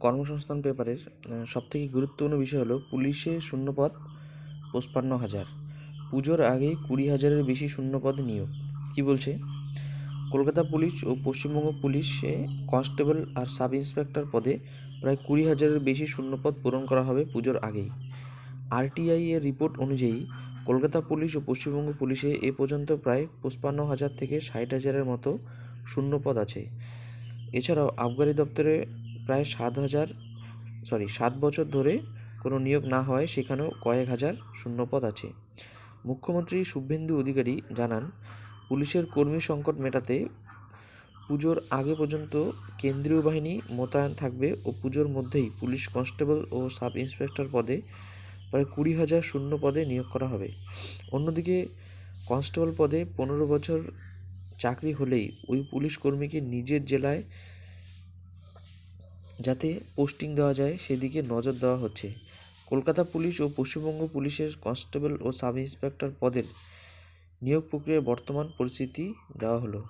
কর্মসংস্থান পেপারের সবথেকে গুরুত্বপূর্ণ বিষয় হলো পুলিশে শূন্যপদ ৫৫,০০০, পুজোর আগেই ২০,০০০-এর বেশি শূন্যপদ নিয়োগ। কি বলছে? কলকাতা পুলিশ ও পশ্চিমবঙ্গ পুলিশে কনস্টেবল আর সাব ইন্সপেক্টর পদে প্রায় ২০,০০০-এর বেশি শূন্যপদ পূরণ করা হবে পুজোর আগেই। আরটিআই এর রিপোর্ট অনুযায়ী কলকাতা পুলিশ ও পশ্চিমবঙ্গ পুলিশে এ পর্যন্ত প্রায় ৫৫,০০০ থেকে ৬০,০০০-এর মতো শূন্যপদ আছে। এছাড়াও আবগারি দপ্তরে প্রায় ৭ বছর ধরে কোনো নিয়োগ না হওয়ায় সেখানেও কয়েক হাজার শূন্যপদ আছে। মুখ্যমন্ত্রী শুভেন্দু অধিকারী জানান, পুলিশের কর্মী সংকট মেটাতে পুজোর আগে পর্যন্ত কেন্দ্রীয় বাহিনী মোতায়েন থাকবে ও পুজোর মধ্যেই পুলিশ কনস্টেবল ও সাব ইন্সপেক্টর পদে প্রায় ২০,০০০ শূন্য পদে নিয়োগ করা হবে। অন্যদিকে কনস্টেবল পদে ১৫ বছর চাকরি হলেই ওই পুলিশ কর্মীকে নিজের জেলায় যাতে পোস্টিং দেওয়া যায় সেদিকে নজর দেওয়া হচ্ছে। কলকাতা পুলিশ ও পশ্চিমবঙ্গ পুলিশের কনস্টেবল ও সাব ইন্সপেক্টর পদের নিয়োগ প্রক্রিয়ার বর্তমান পরিস্থিতি দেওয়া হলো।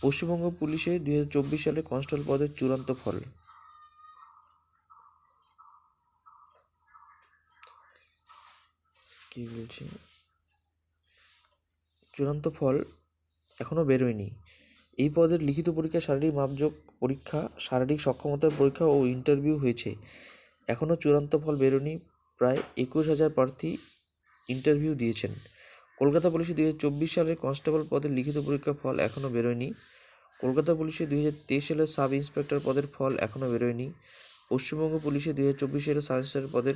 পশ্চিমবঙ্গ পুলিশে ২০২৪ সালে কনস্টেবল পদের চূড়ান্ত ফল। কি বলছি? চূড়ান্ত ফল এখনও বেরোয়নি। এই পদের লিখিত পরীক্ষা, শারীরিক মাপযোগ পরীক্ষা, শারীরিক সক্ষমতার পরীক্ষা ও ইন্টারভিউ হয়েছে। এখনও চূড়ান্ত ফল বেরোয়নি। প্রায় ২১,০০০ প্রার্থী ইন্টারভিউ দিয়েছেন। কলকাতা পুলিশে ২০২৪ সালের কনস্টেবল পদের লিখিত পরীক্ষার ফল এখনও বেরোয়নি। কলকাতা পুলিশে ২০২৩ সালের সাব ইন্সপেক্টর পদের ফল এখনও বেরোয়নি। পশ্চিমবঙ্গ পুলিশে ২০২৪ সালের সাব ইন্সপেক্টর পদের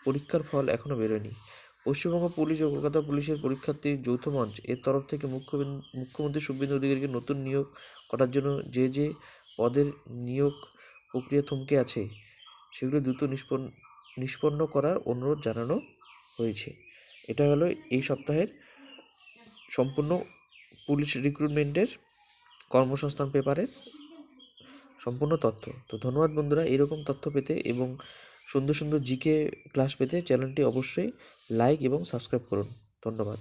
পরীক্ষার ফল এখনও বেরোয়নি। পশ্চিমবঙ্গ পুলিশ ও কলকাতা পুলিশের পরীক্ষার্থীর যৌথ মঞ্চ এর তরফ থেকে মুখ্যমন্ত্রী শুভেন্দু অধিকারীকে নতুন নিয়োগ করার জন্য যে পদের নিয়োগ প্রক্রিয়া থমকে আছে সেগুলো দ্রুত নিষ্পন্ন করার অনুরোধ জানানো হয়েছে। এটা হলো এই সপ্তাহের সম্পূর্ণ পুলিশ রিক্রুটমেন্টের কর্মসংস্থান পেপারের সম্পূর্ণ তথ্য। তো ধন্যবাদ বন্ধুরা। এরকম তথ্য পেতে এবং সুন্দর সুন্দর জিকে ক্লাস পেতে চ্যানেলটি অবশ্যই লাইক এবং সাবস্ক্রাইব করুন। ধন্যবাদ।